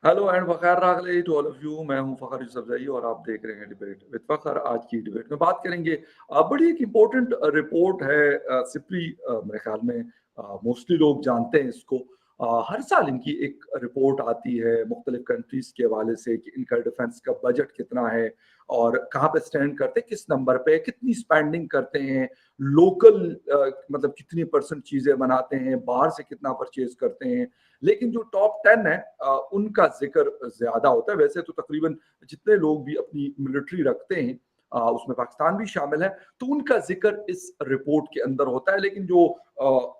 Hello and Fakhar रागले to all of you. मैं हूं फ़खर यूसुफज़ई और आप देख रहे हैं डिबेट विद फ़खर। आज की डिबेट में बात करेंगे बड़ी एक इम्पोर्टेंट रिपोर्ट है सिपरी, मेरे ख्याल में मोस्टली लोग जानते हैं इसको। हर साल इनकी एक रिपोर्ट आती है मुख्तलिफ कंट्रीज़ के हवाले से कि इनका डिफेंस का बजट कितना है और कहाँ पे स्टैंड करते हैं, किस नंबर पे, कितनी स्पेंडिंग करते हैं, लोकल मतलब कितनी परसेंट चीज़ें बनाते हैं, बाहर से कितना परचेज़ करते हैं। लेकिन जो टॉप 10 है उनका जिक्र ज्यादा होता है। वैसे तो तकरीबन जितने लोग भी अपनी मिलिट्री रखते हैं उसमें पाकिस्तान भी शामिल है, तो उनका जिक्र इस रिपोर्ट के अंदर होता है। लेकिन जो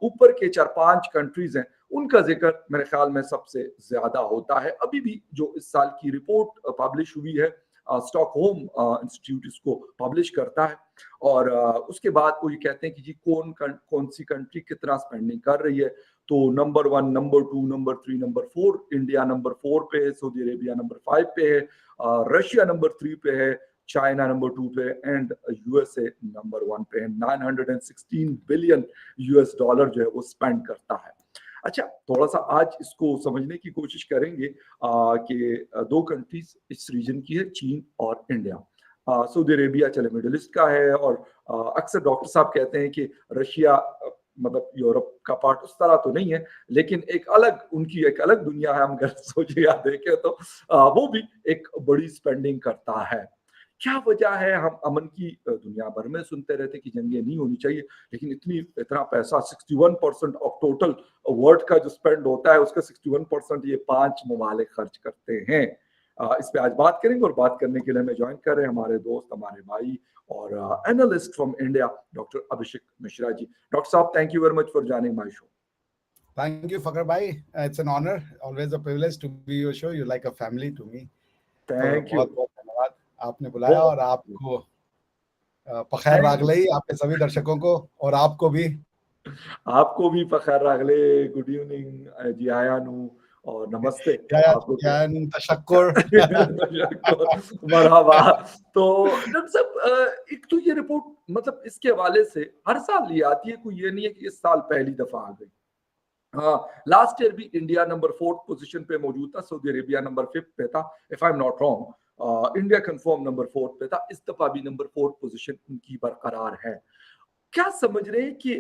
ऊपर के 4-5 कंट्रीज हैं उनका जिक्र मेरे ख्याल में सबसे ज्यादा होता है। अभी भी जो इस साल की रिपोर्ट पब्लिश हुई है, स्टॉकहोम इंस्टीट्यूट इसको पब्लिश करता है और उसके बाद वो ये कहते हैं कि जी कौन सी कंट्री कितना स्पेंडिंग कर रही है। तो number 1, number 2, number 3, number 4, India number 4 पे है, सऊदी अरेबिया नंबर 5 पे है, रशिया नंबर 3 पे है, चाइना नंबर 2 पे एंड यूएसए नंबर 1 पे है। 916 बिलियन यूएस डॉलर जो है वो स्पेंड करता है। अच्छा, थोड़ा सा आज इसको समझने की कोशिश करेंगे कि दो कंट्रीज इस रीजन की है, चीन और इंडिया। सऊदी अरेबिया चले मिडिल ईस्ट का है और अक्सर डॉक्टर साहब कहते हैं कि रशिया मतलब यूरोप का पार्ट उस तरह तो नहीं है, लेकिन एक अलग उनकी एक अलग दुनिया है। हम अगर सोचे या देखें तो वो भी एक बड़ी स्पेंडिंग करता है। क्या वजह है? हम अमन की दुनिया भर में सुनते रहते कि जंगें नहीं होनी चाहिए, लेकिन इतना पैसा 61% ऑफ टोटल वर्ल्ड का जो स्पेंड होता है उसका 61% ये 5 ममालिक खर्च करते हैं। इस पे आज बात करेंगे और बात करने के लिए हमें ज्वाइन कर रहे हैं हमारे दोस्त, हमारे भाई और analyst from India, doctor Abhishek Mishra ji. Doctor साहब, thank you very much for joining my show. Thank you, Fakar bhai. It's an honor, always a privilege to be your show. You're like a family to me. तो thank you. बहुत बहुत धन्यवाद आपने बुलाया बहुत और आपको पखैर थैंक यू। रागलई आपके सभी दर्शकों को और आपको भी। आपको भी फखर अगले गुड इवनिंग जी आयानू और नमस्ते या आपको तो। जैन तशक्कुर। मरहबा। तो डॉक्टर साहब, एक तो ये रिपोर्ट मतलब इसके हवाले से हर साल ये आती है, कोई ये नहीं है कि इस साल पहली दफा आ गई। हाँ, लास्ट ईयर भी इंडिया नंबर 4 पोजीशन पे मौजूद था, सऊदी अरेबिया नंबर 5 पे था, if I am not wrong. India confirm number 4 पे था, इस दफा भी नंबर 4 पोजीशन उनकी बरकरार है। क्या समझ रहे हैं कि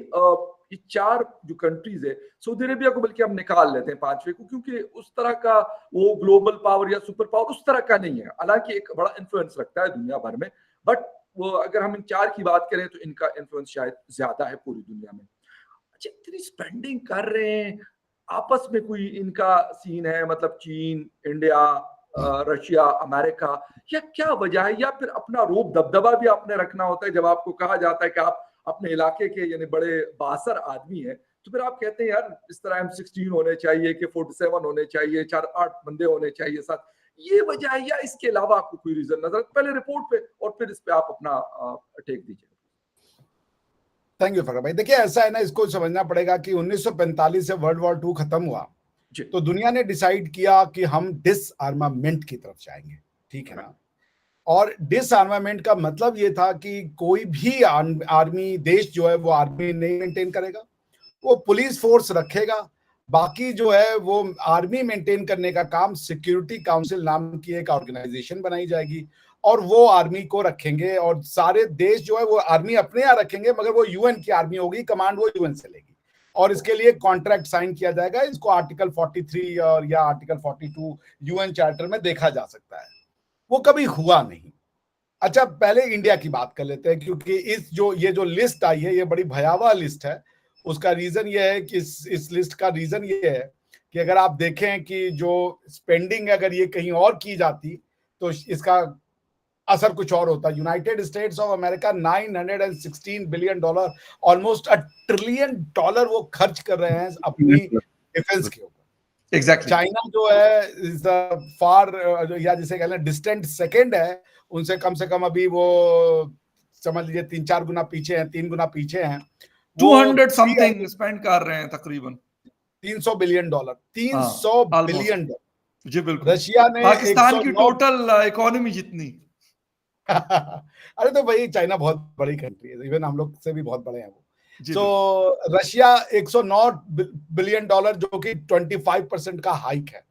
ये 4 जो कंट्रीज है, सऊदी अरेबिया को बल्कि हम निकाल लेते हैं 5वें को, क्योंकि उस तरह का वो ग्लोबल पावर या सुपर पावर उस तरह का नहीं है। हालांकि एक बड़ा इन्फ्लुएंस रखता है दुनिया भर में, बट वो अगर हम इन 4 की बात करें तो इनका इन्फ्लुएंस शायद ज्यादा है पूरी दुनिया में। अच्छा, इतनी स्पेंडिंग कर रहे हैं, आपस में कोई इनका सीन है? मतलब चीन, इंडिया, रशिया, अमेरिका, या क्या वजह है? या फिर अपना रूप दबदबा भी आपने रखना होता है? जब आपको कहा जाता है कि आप अपने इलाके के यानी बड़े बासर आदमी हैं, तो फिर आप कहते हैं यार इस तरह M16 होने चाहिए कि 47 होने चाहिए, 4-8 बंदे होने चाहिए साथ। ये वजह है या इसके अलावा आपको कोई रीजन नजर? पहले रिपोर्ट पे और फिर इस पे आप अपना टेक दीजिए। थैंक यू फकर भाई। देखिए ऐसा है ना, इसको समझना पड़ेगा कि 1945 से वर्ल्ड वॉर 2 खत्म हुआ जी। तो दुनिया ने डिसाइड किया कि हम डिसआर्मामेंट की तरफ जाएंगे, ठीक है ना। और डिसआर्मामेंट का मतलब ये था कि कोई भी आर्मी देश जो है वो आर्मी नहीं मेंटेन करेगा, वो पुलिस फोर्स रखेगा। बाकी जो है वो आर्मी मेंटेन करने का काम सिक्योरिटी काउंसिल नाम की एक ऑर्गेनाइजेशन बनाई जाएगी और वो आर्मी को रखेंगे और सारे देश जो है वो आर्मी अपने यहाँ रखेंगे, मगर वो यूएन की आर्मी होगी, कमांड वो यूएन से लेगी और इसके लिए कॉन्ट्रैक्ट साइन किया जाएगा। इसको आर्टिकल 43 और या आर्टिकल 42 यूएन चार्टर में देखा जा सकता है। वो कभी हुआ नहीं। अच्छा, पहले इंडिया की बात कर लेते हैं, क्योंकि ये जो लिस्ट आई है ये बड़ी भयावह लिस्ट है। उसका रीजन ये है कि इस लिस्ट का रीजन ये है कि अगर आप देखें कि जो स्पेंडिंग अगर ये कहीं और की जाती तो इसका असर कुछ और होता। United states of America 916 billion dollar, almost $1 trillion वो खर्च कर रहे हैं अपनी डिफेंस के ऊपर। एग्जैक्टली। चाइना जो है इज फार या जिसे कहते हैं डिस्टेंट सेकेंड है, उनसे कम से कम अभी वो समझ लीजिए 3-4 गुना पीछे हैं, 3 गुना पीछे हैं। 200 समथिंग स्पेंड कर रहे हैं तकरीबन $300 बिलियन, $300 बिलियन। जी बिल्कुल, रशिया ने पाकिस्तान की 109 टोटल इकोनॉमी जितनी। अरे तो भाई चाइना बहुत बड़ी कंट्री है, इवन हम लोग से भी बहुत बड़े हैं वो। जी रशिया $109 बिलियन जो कि 25% का हाइक है।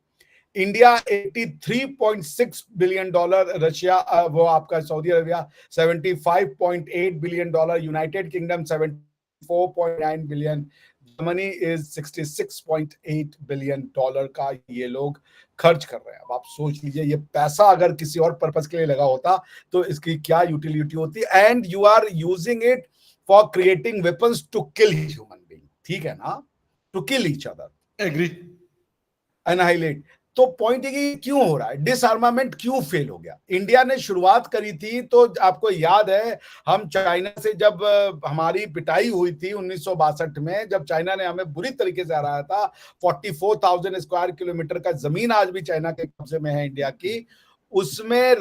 इंडिया 83.6 बिलियन डॉलर, रशिया वो आपका Saudi Arabia 75.8 billion dollar, United kingdom 74.9 billion, Germany is 66.8 billion dollar का ये लोग खर्च कर रहे हैं। अब आप सोच लीजिए, ये पैसा अगर किसी और पर्पस के लिए लगा होता तो इसकी क्या यूटिलिटी होती। And you are using it for creating weapons to kill human being, ठीक है ना, to kill each other, agree, annihilate. तो पॉइंट है कि क्यों हो रहा है, डिसआर्मामेंट क्यों फेल हो गया। इंडिया ने शुरुआत करी थी, तो आपको याद है हम चाइना से जब हमारी पिटाई हुई थी 1962 में, जब चाइना ने हमें बुरी तरीके से हराया था, 44,000 स्क्वायर किलोमीटर का जमीन आज भी चाइना के कब्जे में है इंडिया की। उसमें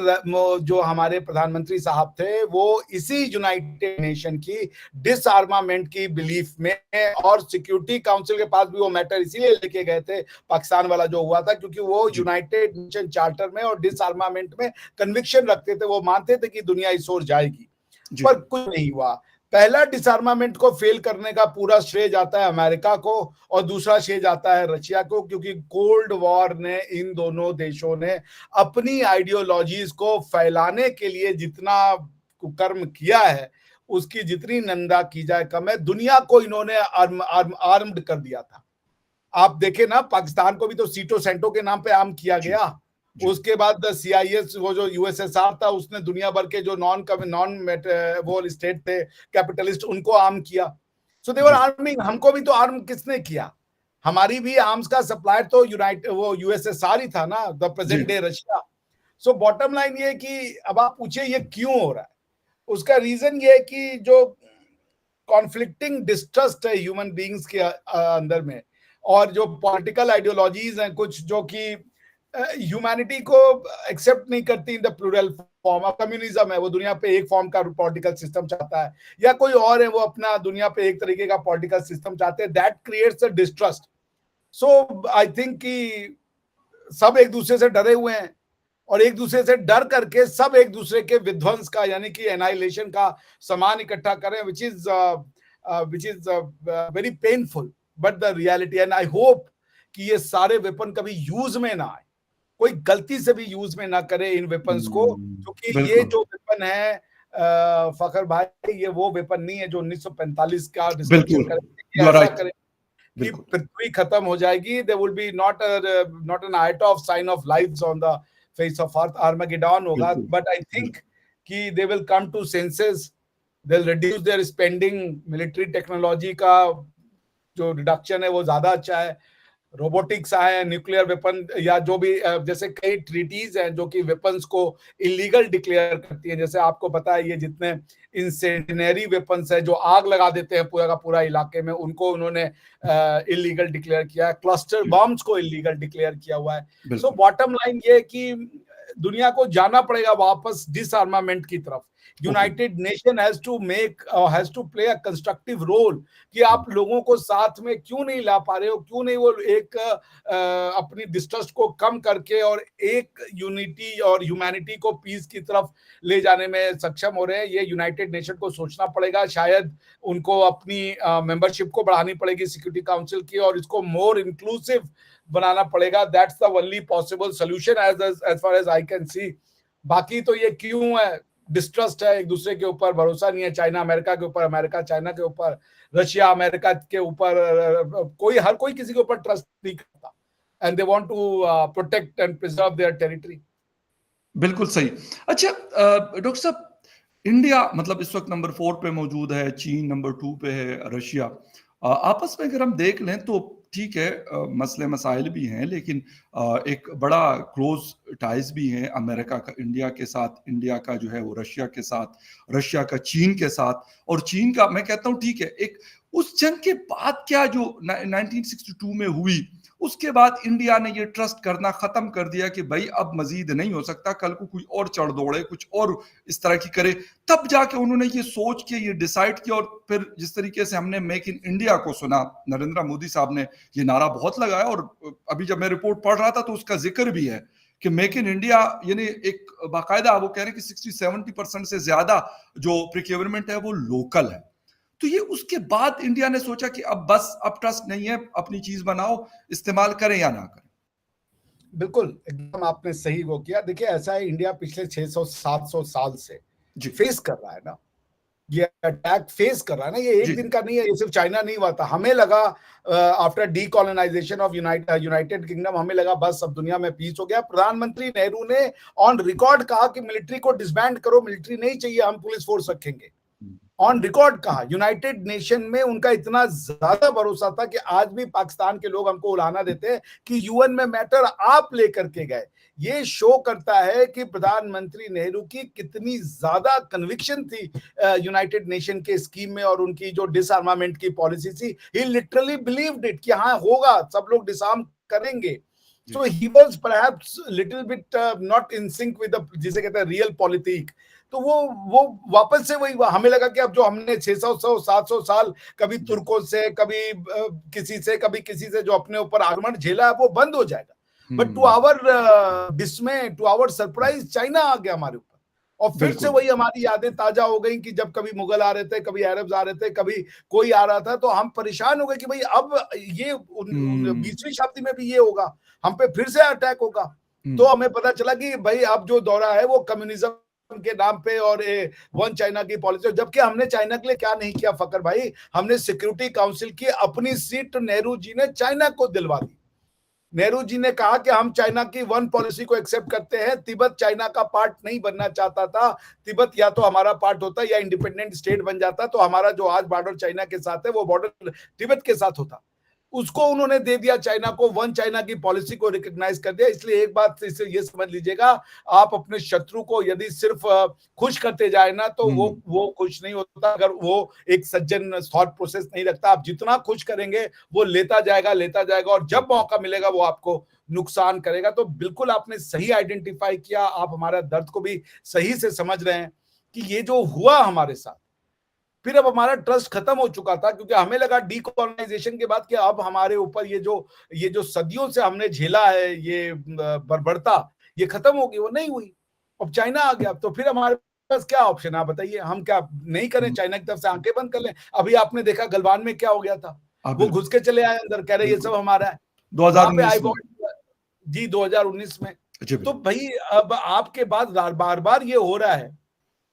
जो हमारे प्रधानमंत्री साहब थे वो इसी यूनाइटेड नेशन की डिसआर्मामेंट की बिलीफ में, और सिक्योरिटी काउंसिल के पास भी वो मैटर इसीलिए लेके गए थे पाकिस्तान वाला जो हुआ था, क्योंकि वो यूनाइटेड नेशन चार्टर में और डिसआर्मामेंट में कन्विक्शन रखते थे, वो मानते थे कि दुनिया इस ओर जाएगी, पर कुछ नहीं हुआ। पहला डिसआर्मामेंट को फेल करने का पूरा श्रेय जाता है अमेरिका को, और दूसरा श्रेय जाता है रशिया को, क्योंकि कोल्ड वॉर ने इन दोनों देशों ने अपनी आइडियोलॉजीज को फैलाने के लिए जितना कुकर्म किया है, उसकी जितनी निंदा की जाए कम है। दुनिया को इन्होंने आर्म्ड कर दिया था। आप देखें ना, पाकिस्तान को भी तो सीटो सेंटो के नाम पे आर्म किया गया। उसके बाद CIS, वो जो USSR था, उसने दुनिया भर के जो नॉन वो स्टेट थे कैपिटलिस्ट, उनको आर्म किया। सो दे वर आर्मिंग। हमको भी तो आर्म किसने किया? हमारी भी आर्म्स का सप्लायर तो वो USSR ही था ना, the present day Russia. So bottom line ये कि अब आप पूछे ये क्यों हो रहा है, उसका रीजन ये है कि जो कॉन्फ्लिक्टिंग डिस्ट्रस्ट है ह्यूमन बीइंग्स के अंदर में, और जो पॉलिटिकल आइडियोलॉजीज हैं कुछ जो कि ह्यूमैनिटी को एक्सेप्ट नहीं करती in the plural form. Of communism है, वो दुनिया पे एक फॉर्म का पॉलिटिकल सिस्टम चाहता है, या कोई और है वो अपना दुनिया पे एक तरीके का पॉलिटिकल सिस्टम चाहते हैं, that creates a distrust. So I think कि सब एक दूसरे से डरे हुए हैं, और एक दूसरे से डर करके सब एक दूसरे के विध्वंस का, यानी कि एनाइलेशन का सामान इकट्ठा करें, which is very painful but the reality. And I hope कि ये सारे वेपन कभी यूज में ना आए, कोई गलती से भी यूज में ना करे इन वेपन्स को, क्योंकि ये जो वेपन है फखर भाई, ये वो वेपन नहीं है जो 1945 का डिस्ट्रक्शन करेंगे, ऐसा करें कि पृथ्वी खत्म हो जाएगी। There will be not an iota of sign of lives on the face of earth, armageddon होगा। बट आई थिंक कि they will come to senses, they will reduce their spending, military technology का जो reduction है वो ज्यादा अच्छा है, robotics आए, न्यूक्लियर वेपन, या जो भी जैसे कई ट्रीटीज हैं जो कि वेपन्स को इलीगल डिक्लेयर करती हैं। जैसे आपको पता है ये जितने इंसेंडिनरी वेपन्स है जो आग लगा देते हैं पूरा का पूरा इलाके में, उनको उन्होंने इलीगल डिक्लेयर किया है। क्लस्टर बॉम्ब्स को इलीगल डिक्लेयर किया हुआ है। सो बॉटम लाइन ये कि दुनिया को जाना पड़ेगा वापस डिसआर्मामेंट की तरफ। United Nation has to play a constructive role, कि आप लोगों को साथ में क्यों नहीं ला पा रहे हो, क्यों नहीं वो एक अपनी डिस्ट्रस्ट को कम करके और एक यूनिटी और ह्यूमैनिटी को पीस की तरफ ले जाने में सक्षम हो रहे हैं। ये यूनाइटेड नेशन को सोचना पड़ेगा, शायद उनको अपनी मेंबरशिप को बढ़ानी पड़ेगी सिक्योरिटी काउंसिल की, और इसको मोर इंक्लूसिव बनाना पड़ेगा। That's the only possible solution as far as I can see. बाकी तो ये क्यों है, डिस्ट्रस्ट है, एक दूसरे के ऊपर भरोसा नहीं है, चाइना अमेरिका के ऊपर, अमेरिका चाइना के ऊपर, रशिया अमेरिका के ऊपर, हर कोई किसी के ऊपर ट्रस्ट नहीं करता, and they want to protect and preserve their territory. बिल्कुल सही। अच्छा डॉक्टर साहब, इंडिया मतलब इस वक्त नंबर 4 पे मौजूद है, चीन नंबर 2 पे है, रशिया। आपस में अगर हम देख लें तो ठीक है, मसले मसाइल भी हैं, लेकिन एक बड़ा क्लोज टाइज भी है अमेरिका का इंडिया के साथ, इंडिया का जो है वो रशिया के साथ, रशिया का चीन के साथ। और चीन का मैं कहता हूँ ठीक है, एक उस जंग के बाद क्या जो 1962 में हुई, उसके बाद इंडिया ने ये ट्रस्ट करना खत्म कर दिया कि भाई अब मजीद नहीं हो सकता, कल को कोई और चढ़ दौड़े, कुछ और इस तरह की करे, तब जाके उन्होंने ये सोच के ये डिसाइड किया। और फिर जिस तरीके से हमने मेक इन इंडिया को सुना, नरेंद्र मोदी साहब ने ये नारा बहुत लगाया, और अभी जब मैं रिपोर्ट पढ़ रहा था तो उसका जिक्र भी है कि मेक इन इंडिया, यानी एक बाकायदा वो कह रहे हैं कि 60-70% से ज्यादा जो प्रोक्योरमेंट है वो लोकल है। तो ये उसके बाद इंडिया ने सोचा कि अब बस, अब ट्रस्ट नहीं है, अपनी चीज बनाओ, इस्तेमाल करें या ना करें। बिल्कुल एकदम आपने सही वो किया। देखिए ऐसा है, इंडिया पिछले 600-700 साल से जी फेस कर रहा है ना, ये अटैक फेस कर रहा है ना, ये जी एक दिन का नहीं है, ये सिर्फ चाइना नहीं हुआ था। हमें लगा after decolonisation of United kingdom, हमें लगा बस अब दुनिया में पीस हो गया। प्रधानमंत्री नेहरू ने ऑन रिकॉर्ड कहा कि मिलिट्री को डिसबैंड करो, मिलिट्री नहीं चाहिए, हम पुलिस फोर्स रखेंगे। ऑन रिकॉर्ड कहा। यूनाइटेड नेशन में उनका इतना ज्यादा भरोसा था कि आज भी पाकिस्तान के लोग हमको उलाहना देते हैं कि यूएन में मैटर आप लेकर के गए। ये शो करता है कि प्रधानमंत्री नेहरू की कितनी ज्यादा कन्विक्शन थी यूनाइटेड नेशन के स्कीम में और उनकी जो डिसआर्मामेंट की पॉलिसी थी। ही लिटरली बिलीव्ड इट कि हाँ होगा, सब लोग डिसआर्म करेंगे। So he was perhaps little bit not in sync with the, जिसे कहते हैं रियल पॉलिटिक। तो वो वापस से वही, हमें लगा कि अब जो हमने 600-700 साल कभी तुर्कों से, कभी किसी से, कभी किसी से जो अपने ऊपर आक्रमण झेला है वो बंद हो जाएगा। But to our dismay, to our surprise, China आ गया हमारे ऊपर और फिर से वही हमारी यादें ताजा हो गई कि जब कभी मुगल आ रहे थे, कभी अरब्स आ रहे थे, कभी कोई आ रहा था, तो हम परेशान हो गए कि भाई अब ये 20वीं शताब्दी में भी ये होगा, हम पे फिर से अटैक होगा। तो हमें पता चला कि भाई अब जो दौरा है वो कम्युनिज्म के नाम पे और वन चाइना की पॉलिसी, जबकि हमने चाइना के लिए क्या नहीं किया फकर भाई, हमने सिक्योरिटी काउंसिल की अपनी सीट नेहरू जी ने चाइना को दिलवा दी। नेहरू जी ने कहा कि हम चाइना की वन पॉलिसी को एक्सेप्ट करते हैं। तिब्बत चाइना का पार्ट नहीं बनना चाहता था। तिब्बत या तो हमारा पार्ट होता या इंडिपेंडेंट स्टेट बन जाता, तो हमारा जो आज बॉर्डर चाइना के साथ है वो बॉर्डर तिब्बत के साथ होता। उसको उन्होंने दे दिया चाइना को, वन चाइना की पॉलिसी को रिकॉग्नाइज कर दिया। इसलिए एक बात इसे ये समझ लीजिएगा, आप अपने शत्रु को यदि सिर्फ खुश करते जाए ना तो वो खुश नहीं होता, अगर वो एक सज्जन थॉट प्रोसेस नहीं रखता। आप जितना खुश करेंगे वो लेता जाएगा और जब मौका मिलेगा वो आपको नुकसान करेगा। तो बिल्कुल आपने सही आइडेंटिफाई किया, आप हमारा दर्द को भी सही से समझ रहे हैं कि ये जो हुआ हमारे साथ, फिर अब हमारा ट्रस्ट खत्म हो चुका था, क्योंकि हमें लगा डीकोलोनाइजेशन के बाद कि अब हमारे ऊपर ये जो सदियों से हमने झेला है ये बर्बरता, ये खत्म होगी। वो नहीं हुई, अब चाइना आ गया। तो फिर हमारे पास क्या ऑप्शन है, आप बताइए, हम क्या नहीं करें, चाइना की तरफ से आंखें बंद कर लें? अभी आपने देखा गलवान में क्या हो गया था, वो घुस के चले आए अंदर, कह रहे ये सब हमारा है। वहां पे आई जी 2019 में। तो भाई अब आपके बाद बार बार ये हो रहा है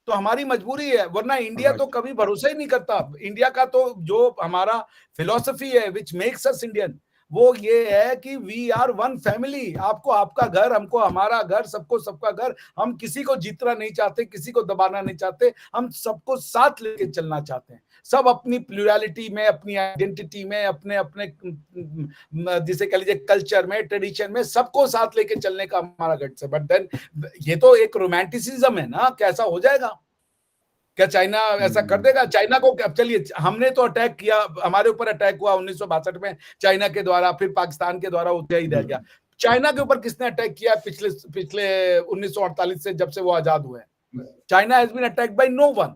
तो हमारी मजबूरी है, वरना इंडिया तो कभी भरोसा ही नहीं करता। इंडिया का तो जो हमारा फिलॉसफी है विच मेक्स अस इंडियन, वो ये है कि वी आर वन फैमिली। आपको आपका घर, हमको हमारा घर, सबको सबका घर। हम किसी को जीतना नहीं चाहते, किसी को दबाना नहीं चाहते, हम सबको साथ लेके चलना चाहते हैं। सब अपनी प्लूरलिटी में, अपनी आइडेंटिटी में, अपने अपने जिसे कह लीजिए कल्चर में, ट्रेडिशन में, सबको साथ लेके चलने का हमारा गट्स है। बट देन ये तो एक रोमांटिसिज्म है ना, कैसा हो जाएगा? क्या चाइना ऐसा कर देगा? चाइना को अब चलिए, हमने तो अटैक किया, हमारे ऊपर अटैक हुआ 1962 में चाइना के द्वारा, फिर पाकिस्तान के द्वारा उतना ही रह गया। चाइना के ऊपर किसने अटैक किया पिछले 1948 से, जब से वो आजाद हुए? China has been attacked by no one.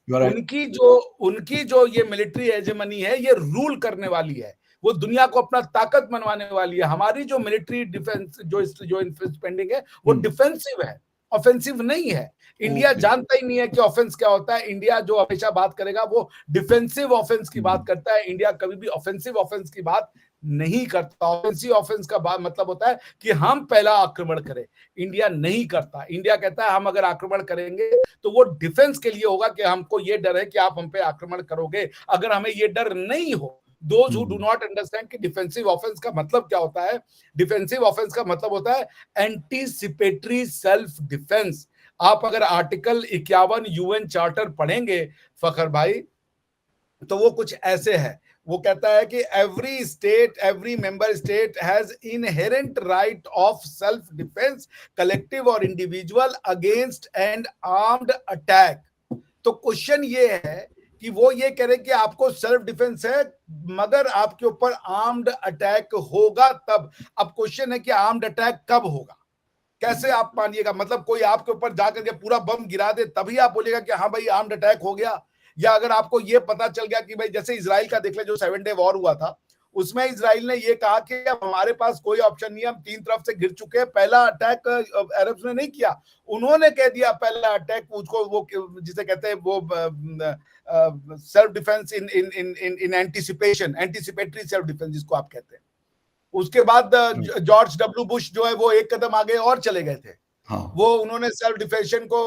उनकी जो ये मिलिट्री हेजेमनी है, ये रूल करने वाली है, वो दुनिया को अपना ताकत मनवाने वाली है। हमारी जो मिलिट्री डिफेंस जो स्पेंडिंग है वो डिफेंसिव है, ऑफेंसिव नहीं है। इंडिया जानता ही नहीं है कि ऑफेंस क्या होता है। इंडिया जो हमेशा बात करेगा वो डिफेंसिव ऑफेंस की बात करता है। इंडिया कभी भी ऑफेंसिव ऑफेंस की बात नहीं करता। ऑफेंसिव ऑफेंस का मतलब होता है कि हम पहला आक्रमण करें। इंडिया नहीं करता। इंडिया कहता है हम अगर आक्रमण करेंगे तो वो डिफेंस के लिए होगा, कि हमको ये डर है कि आप हम पे आक्रमण करोगे। अगर हमें ये डर नहीं हो, those who do not understand कि डिफेंसिव ऑफेंस का मतलब क्या होता है, डिफेंसिव ऑफेंस का मतलब होता है एंटीसिपेटरी सेल्फ डिफेंस। आप अगर आर्टिकल 51 यूएन चार्टर पढ़ेंगे फखर भाई, तो वो कुछ ऐसे है। वो कहता है कि every state, every member state has inherent right of self defence, collective or individual, against and armed attack. तो क्वेश्चन ये है कि वो ये कह रहे कि आपको सेल्फ डिफेंस है, मगर आपके ऊपर आर्म्ड अटैक होगा तब। अब क्वेश्चन है कि आर्म्ड अटैक कब होगा, कैसे आप मानिएगा? मतलब कोई आपके ऊपर जाकर के पूरा बम गिरा दे तभी आप बोलेगा कि हाँ भाई आर्म्ड अटैक हो गया? या अगर आपको ये पता चल गया कि भाई, जैसे इजराइल का देख ले, जो 7 डे वॉर हुआ था, उसमें इजराइल ने ये कहा कि अब हमारे पास कोई ऑप्शन नहीं है, हम 3 तरफ से घिर चुके हैं। पहला अटैक अरब्स ने नहीं किया, उन्होंने कह दिया पहला अटैक, उसको वो जिसे कहते हैं वो self defence in anticipation, anticipatory self defence जिसको आप कहते हैं। उसके बाद जॉर्ज डब्ल्यू बुश जो है वो एक कदम आगे और चले गए थे। हाँ। वो उन्होंने सेल्फ डिफेंशन को,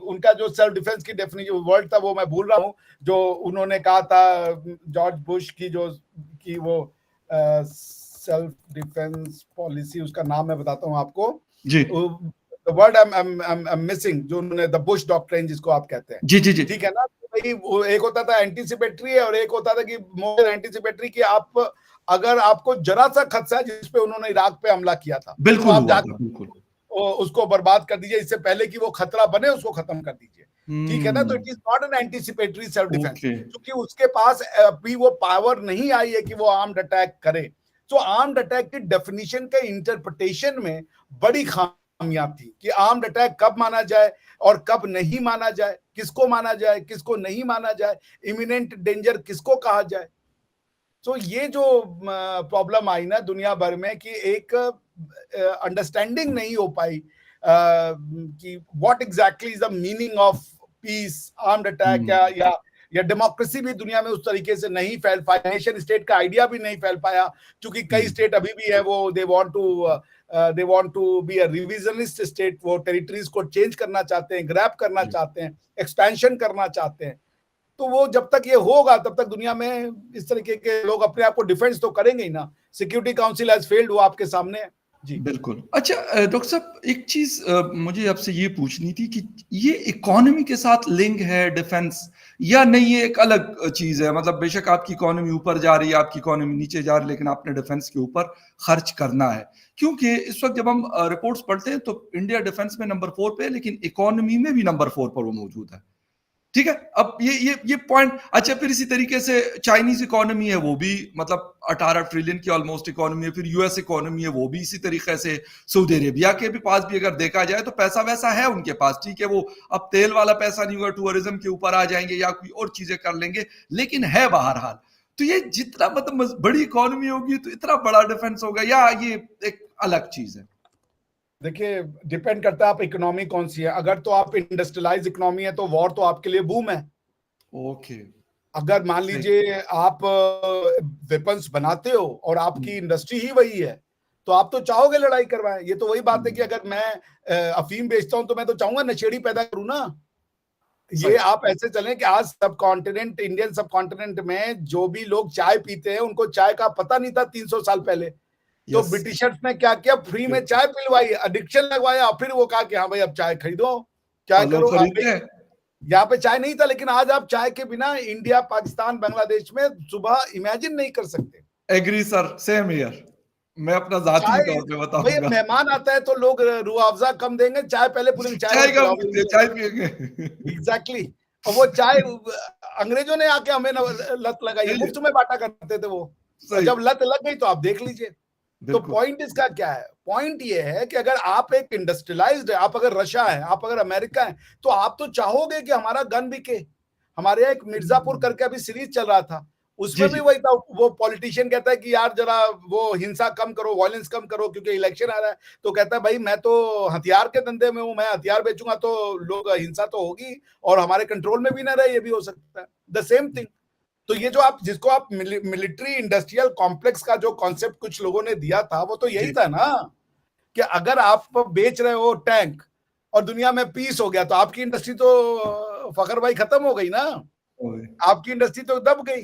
उनका जो सेल्फ डिफेंस की डेफिनेशन वर्ड था वो मैं भूल रहा हूँ, जो उन्होंने कहा था जॉर्ज बुश की जो की वो सेल्फ डिफेंस पॉलिसी, उसका नाम मैं बताता हूँ आपको जी। The word I am missing, जो उन्होंने द बुश डॉक्ट्रिन जिसको आप कहते हैं। जी जी जी। ठीक है ना, तो एक होता था एंटीसिपेटरी और एक होता था कि मोर एंटीसिपेटरी, कि आप अगर आपको जरा सा खदशा है, जिसपे उन्होंने इराक पे हमला किया था, तो बिल्कुल आप हुआ था, जाकर बिल्कुल। उसको बर्बाद कर दीजिए, इससे पहले कि वो खतरा बने उसको खत्म कर दीजिए। ठीक है ना, तो it is not an anticipatory self defence, okay. क्योंकि उसके पास अभी वो पावर नहीं आई है कि वो आर्म्ड अटैक करे। तो आर्म्ड अटैक की डेफिनेशन के इंटरप्रिटेशन में बड़ी खामियां थी कि आर्म्ड अटैक कब माना जाए और कब नहीं माना जाए, किसको माना जाए किसको नहीं माना जाए, इमिनेंट डेंजर किसको कहा जाए। तो ये जो प्रॉब्लम आई ना दुनिया भर में, कि एक अंडरस्टैंडिंग नहीं हो पाई कि what exactly is the meaning of peace, armed attack, या डेमोक्रेसी भी दुनिया में उस तरीके से नहीं फैल पाई, नेशन स्टेट का आइडिया भी नहीं फैल पाया, क्योंकि कई स्टेट अभी भी है वो they want to be a revisionist state, वो टेरिटरीज को चेंज करना चाहते हैं, ग्रैब करना चाहते हैं, एक्सपेंशन करना चाहते हैं। तो वो जब तक ये होगा तब तक दुनिया में इस तरीके के लोग अपने आप को डिफेंस तो करेंगे ही ना। सिक्योरिटी काउंसिल हैज फेल्ड, वो आपके सामने है। जी बिल्कुल। अच्छा डॉक्टर साहब, एक चीज मुझे आपसे ये पूछनी थी कि ये इकोनॉमी के साथ लिंक है डिफेंस, या नहीं ये एक अलग चीज है? मतलब बेशक आपकी इकोनॉमी ऊपर जा रही है, आपकी इकोनॉमी नीचे जा रही है, लेकिन आपने डिफेंस के ऊपर खर्च करना है। क्योंकि इस वक्त जब हम रिपोर्ट्स पढ़ते हैं तो इंडिया डिफेंस में नंबर 4 पे है, लेकिन इकोनॉमी में भी नंबर 4 पर वो मौजूद है। ठीक है, अब ये पॉइंट। अच्छा, फिर इसी तरीके से चाइनीज इकोनॉमी है, वो भी मतलब 18 ट्रिलियन की ऑलमोस्ट इकोनॉमी है। फिर यूएस इकोनॉमी है, वो भी इसी तरीके से। सऊदी अरेबिया के भी पास भी अगर देखा जाए तो पैसा वैसा है उनके पास। ठीक है, वो अब तेल वाला पैसा नहीं होगा, टूरिज्म के ऊपर आ जाएंगे या कोई और चीजें कर लेंगे, लेकिन है बहरहाल। तो ये जितना मतलब बड़ी इकोनॉमी होगी तो इतना बड़ा डिफेंस होगा, या ये एक अलग चीज है? देखिए, डिपेंड करता है आप इकोनॉमी कौन सी है। अगर तो आप इंडस्ट्रियलाइज इकोनॉमी है तो वॉर तो आपके लिए बूम है। ओके। अगर मान लीजिए आप वेपन्स बनाते हो और आपकी इंडस्ट्री ही वही है, तो आप तो चाहोगे लड़ाई करवाएं। ये तो वही बात है कि अगर मैं अफीम बेचता हूं तो मैं तो चाहूंगा नशेड़ी पैदा करूं ना। ये आप ऐसे चलें कि आज सब कॉन्टिनेंट, इंडियन सब कॉन्टिनेंट में जो भी लोग चाय पीते हैं उनको चाय का पता नहीं था 300 साल पहले। तो ब्रिटिशर्स ने क्या किया, फ्री में चाय पिलवाई, एडिक्शन लगवाया, फिर वो कहा कि हाँ भाई अब चाय खरीदो, चाय करो। यहाँ पे चाय नहीं था, लेकिन आज आप चाय के बिना इंडिया, पाकिस्तान, बांग्लादेश में सुबह इमेजिन नहीं कर सकते। Agree sir, same here. मैं अपना जाती तौर पे भाई बताऊंगा। मेहमान आता है तो लोग रूह अफ़ज़ा कम देंगे, चाय पहले पूरी चाय पिएंगे। एग्जैक्टली। और वो चाय अंग्रेजों ने आके हमें लत लगाई है, मुफ्त में बांटा करते थे वो। और जब लत लग गई तो आप देख लीजिए। तो पॉइंट इसका क्या है? पॉइंट ये है कि अगर आप एक इंडस्ट्रियलाइज्ड है, आप अगर रशिया है, आप अगर अमेरिका है, तो आप तो चाहोगे कि हमारा गन बिके। हमारे यहाँ एक मिर्जापुर करके अभी सीरीज चल रहा था, उसमें भी वही था। वो पॉलिटिशियन कहता है कि यार जरा वो हिंसा कम करो, वायलेंस कम करो, क्योंकि इलेक्शन आ रहा है। तो कहता है भाई मैं तो हथियार के धंधे में हूं, मैं हथियार बेचूंगा तो लोग, हिंसा तो होगी और हमारे कंट्रोल में भी ना रहे, ये भी हो सकता है। The same thing. तो ये जो आप, जिसको आप मिलिट्री इंडस्ट्रियल कॉम्प्लेक्स का जो कॉन्सेप्ट कुछ लोगों ने दिया था, वो तो यही था ना कि अगर आप बेच रहे हो टैंक और दुनिया में पीस हो गया, तो आपकी इंडस्ट्री तो फखर भाई खत्म हो गई ना, आपकी इंडस्ट्री तो दब गई।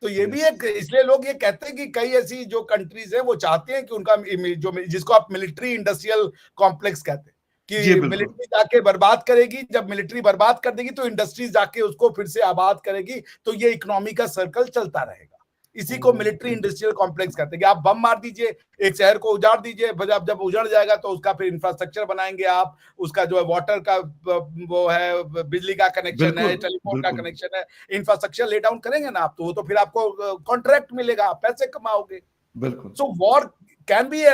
तो ये भी एक, इसलिए लोग ये कहते हैं कि कई ऐसी जो कंट्रीज है वो चाहते हैं कि उनका जो, जिसको आप मिलिट्री इंडस्ट्रियल कॉम्प्लेक्स कहते हैं, कि मिलिट्री जाके बर्बाद करेगी, जब मिलिट्री बर्बाद कर देगी तो इंडस्ट्रीज जाके उसको फिर से आबाद करेगी, तो ये इकोनॉमी का सर्कल चलता रहेगा। इसी को मिलिट्री इंडस्ट्रियल कॉम्प्लेक्स कहते हैं कि आप बम मार दीजिए, एक शहर को उजाड़ दीजिए, जब उजड़ जाएगा तो उसका फिर इंफ्रास्ट्रक्चर बनाएंगे आप, उसका जो है वाटर का वो है, बिजली का कनेक्शन है, टेलीफोन का कनेक्शन है, इंफ्रास्ट्रक्चर ले डाउन करेंगे ना आप, तो वो तो फिर आपको कॉन्ट्रैक्ट मिलेगा, पैसे कमाओगे। बिल्कुल। सो war can be a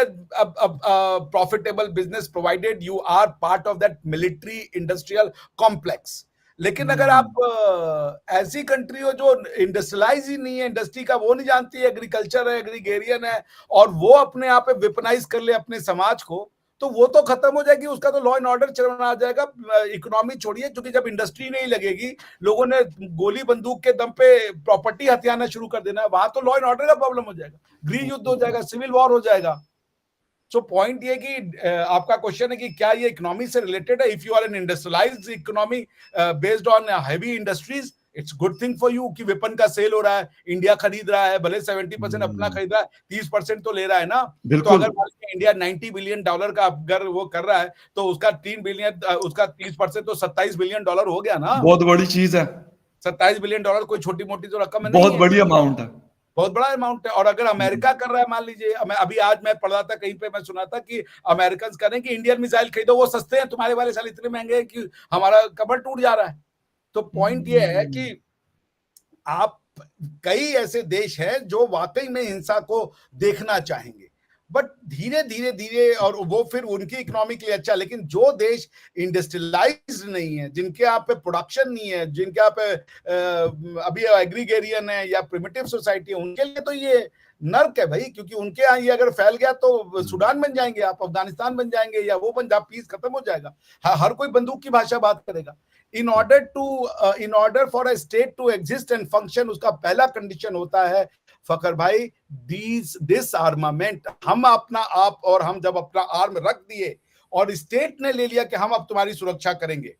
profitable business provided you are part of that military industrial complex. लेकिन अगर आप ऐसी कंट्री हो जो इंडस्ट्रियलाइज ही नहीं है, इंडस्ट्री का वो नहीं जानती है, एग्रीकल्चर है, एग्रीगेरियन है, और वो अपने आप वेपनाइज कर ले अपने समाज को, तो वो तो खत्म हो जाएगी, उसका तो लॉ एंड ऑर्डर चलना आ जाएगा। इकोनॉमी छोड़िए, क्योंकि जब इंडस्ट्री नहीं लगेगी, लोगों ने गोली बंदूक के दम पे प्रॉपर्टी हथियाना शुरू कर देना, वहां तो लॉ एंड ऑर्डर का प्रॉब्लम हो जाएगा, गृह युद्ध हो जाएगा, सिविल वॉर हो जाएगा। सो पॉइंट ये कि आपका क्वेश्चन है कि क्या ये इकोनॉमी से रिलेटेड है। If you are an industrialised economy based on heavy industries, it's good thing for you कि वेपन का सेल हो रहा है, इंडिया खरीद रहा है, भले 70% अपना खरीद रहा है, 30% तो ले रहा है ना। तो अगर मान लीजिए इंडिया $90 बिलियन का अगर वो कर रहा है, तो उसका 3 बिलियन, उसका 30% तो $27 बिलियन हो गया ना। बहुत बड़ी चीज है। $27 बिलियन कोई छोटी मोटी तो रकम नहीं बहुत है, बड़ी अमाउंट है, बहुत बड़ा अमाउंट है। और अगर अमेरिका कर रहा है, मान लीजिए, अभी आज मैं पढ़ रहा था कहीं पे, मैं सुना था कि अमेरिकन करें कि इंडियन मिसाइल खरीदो, वो सस्ते हैं, तुम्हारे वाले साल इतने महंगे हैं कि हमारा कमर टूट जा रहा है। तो पॉइंट ये है कि आप, कई ऐसे देश हैं जो वाकई में हिंसा को देखना चाहेंगे, बट धीरे धीरे धीरे, और वो फिर उनकी इकोनॉमी के लिए अच्छा। लेकिन जो देश इंडस्ट्रियलाइज्ड नहीं है, जिनके यहाँ पे प्रोडक्शन नहीं है, जिनके यहाँ पे अभी एग्रीगेरियन है या प्रिमिटिव सोसाइटी है, उनके लिए तो ये नर्क है भाई, क्योंकि उनके यहाँ ये अगर फैल गया तो सूडान बन जाएंगे आप, अफगानिस्तान बन जाएंगे, या वो पंजाब, पीस खत्म हो जाएगा। हर कोई बंदूक की भाषा बात करेगा। in order for a state to exist and function, उसका पहला कंडीशन होता है फकर भाई, disarmament। हम अपना आप, और हम जब अपना आर्म रख दिए और स्टेट ने ले लिया कि हम अब तुम्हारी सुरक्षा करेंगे।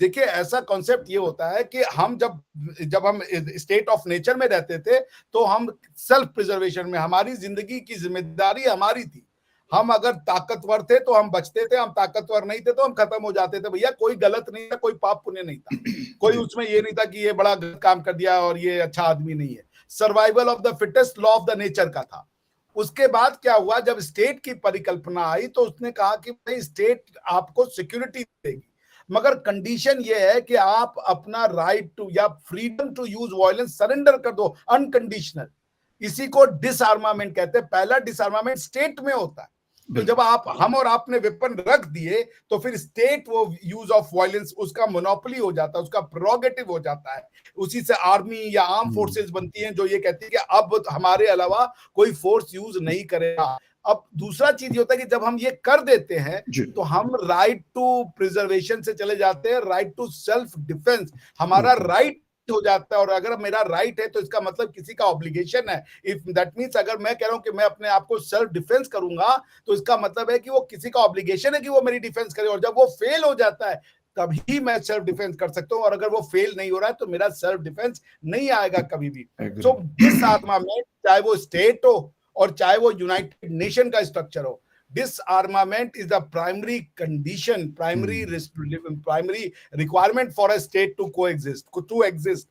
देखिए, ऐसा कॉन्सेप्ट ये होता है कि हम जब हम स्टेट ऑफ नेचर में रहते थे, तो हम सेल्फ प्रिजर्वेशन में, हमारी जिंदगी की जिम्मेदारी हमारी थी। हम अगर ताकतवर थे तो हम बचते थे, हम ताकतवर नहीं थे तो हम खत्म हो जाते थे। भैया कोई गलत नहीं था, कोई पाप पुण्य नहीं था, कोई उसमें ये नहीं था कि ये बड़ा गलत काम कर दिया और ये अच्छा आदमी नहीं है। Survival of the fittest, law of the nature का था। उसके बाद क्या हुआ, जब स्टेट की परिकल्पना आई तो उसने कहा कि भाई स्टेट आपको सिक्योरिटी देगी, मगर कंडीशन ये है कि आप अपना राइट टू या freedom to use violence surrender कर दो, अनकंडीशनल। इसी को डिसआर्मामेंट कहते हैं। पहला डिसआर्मामेंट स्टेट में होता है। तो जब हम और आपने वेपन रख दिए, तो फिर स्टेट वो यूज ऑफ वायलेंस, उसका मोनोपोली हो जाता है, उसका प्रोगेटिव हो जाता है। उसी से आर्मी या आर्म फोर्सेस बनती हैं, जो ये कहती है कि अब हमारे अलावा कोई फोर्स यूज नहीं करेगा। अब दूसरा चीज ये होता है कि जब हम ये कर देते हैं, तो हम राइट टू प्रिजर्वेशन से चले जाते हैं, राइट टू सेल्फ डिफेंस हमारा राइट हो जाता है। और अगर मेरा राइट है तो इसका मतलब किसी का ऑब्लिगेशन है। इफ दैट मींस, अगर मैं कह रहा हूं कि मैं अपने आप को सेल्फ डिफेंस करूंगा, तो इसका मतलब है कि वो किसी का ऑब्लिगेशन है कि वो मेरी डिफेंस करे। और जब वो फेल हो जाता है, तभी मैं सेल्फ डिफेंस कर सकता हूं। और अगर वो फेल नहीं हो रहा है, तो मेरा सेल्फ डिफेंस नहीं आएगा कभी भी। सो डिसआर्मामेंट, चाहे वो स्टेट हो और चाहे वो यूनाइटेड नेशन का स्ट्रक्चर हो, disarmament is the primary condition, primary requirement for a state to exist।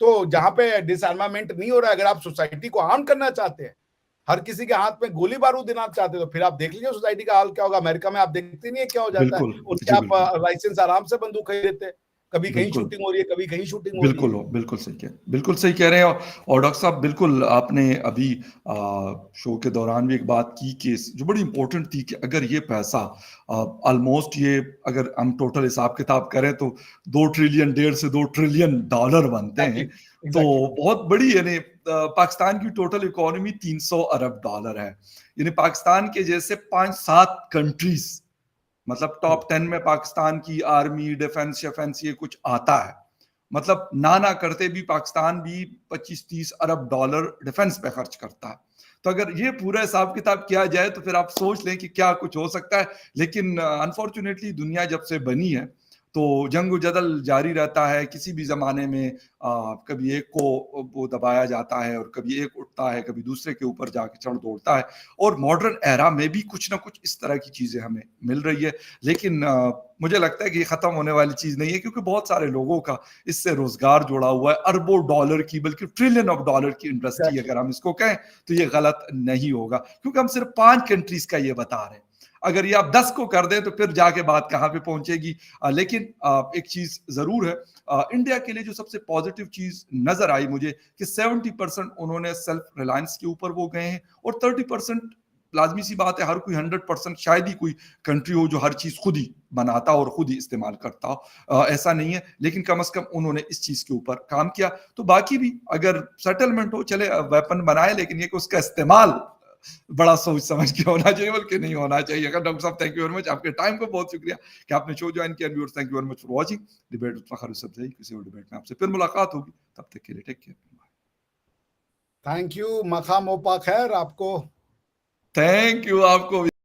तो जहां पे डिसआर्मामेंट नहीं हो रहा है, अगर आप सोसाइटी को आर्म करना चाहते हैं, हर किसी के हाथ में गोली बारूद देना चाहते हैं, तो फिर आप देख लीजिए सोसाइटी का हाल क्या होगा। अमेरिका में आप देखते नहीं है क्या हो जाता है, उनके आप लाइसेंस आराम से बंदूक खरीद लेते हैं, कभी कहीं शूटिंग हो रही है, कभी कहीं शूटिंग हो रही है। बिल्कुल सही कह रहे हैं। और डॉक्टर साहब, बिल्कुल आपने अभी शो के दौरान भी एक बात की कि जो बड़ी इंपॉर्टेंट थी कि अगर ये पैसा ऑलमोस्ट, ये अगर हम टोटल हिसाब किताब करें तो 2 ट्रिलियन, 1.5 से 2 ट्रिलियन डॉलर बनते हैं। तो बहुत बड़ी, यानी पाकिस्तान की टोटल इकोनॉमी 300 अरब डॉलर है। यानी पाकिस्तान के जैसे 5-7 कंट्रीज, मतलब टॉप 10 में पाकिस्तान की आर्मी, डिफेंस ये कुछ आता है। मतलब ना करते भी पाकिस्तान भी 25-30 अरब डॉलर डिफेंस पे खर्च करता है। तो अगर ये पूरा हिसाब किताब किया जाए तो फिर आप सोच लें कि क्या कुछ हो सकता है। लेकिन अनफॉर्चुनेटली दुनिया जब से बनी है तो जंग जदल जारी रहता है। किसी भी जमाने में कभी एक को वो दबाया जाता है और कभी एक उठता है, कभी दूसरे के ऊपर जाके चढ़ दौड़ता है। और मॉडर्न एरा में भी कुछ ना कुछ इस तरह की चीजें हमें मिल रही है। लेकिन मुझे लगता है कि ये खत्म होने वाली चीज नहीं है, क्योंकि बहुत सारे लोगों का इससे रोजगार जुड़ा हुआ है। अरबों डॉलर की, बल्कि ट्रिलियन ऑफ डॉलर की इंडस्ट्री अगर हम इसको कहें तो ये गलत नहीं होगा, क्योंकि हम सिर्फ 5 कंट्रीज का ये बता रहे हैं। अगर ये आप 10 को कर दें तो फिर जाके बात कहां पे पहुंचेगी। लेकिन एक चीज जरूर है, इंडिया के लिए जो सबसे पॉजिटिव चीज नजर आई मुझे कि 70% उन्होंने सेल्फ रिलायंस के ऊपर वो गए हैं, और 30% लाजमी सी बात है, हर कोई 100% शायद ही कोई कंट्री हो जो हर चीज खुद ही बनाता और खुद ही इस्तेमाल करता हो। ऐसा नहीं है, लेकिन कम से कम उन्होंने इस चीज के ऊपर काम किया। तो बाकी भी अगर सेटलमेंट हो, चले वेपन बनाए, लेकिन ये कि उसका इस्तेमाल बड़ा सोच समझ के होना चाहिए, बल्कि नहीं होना चाहिए। डॉक्टर साहब थैंक यू वेरी मच, आपके टाइम को बहुत शुक्रिया कि आपने शो ज्वाइन किया। Viewers thank you very much for watching debate with Fakhar Yousafzai. किसी और डिबेट में आपसे फिर मुलाकात होगी, तब तक के लिए टेक केयर। थैंक यू, मखा मोपा खैर आपको। थैंक यू आपको।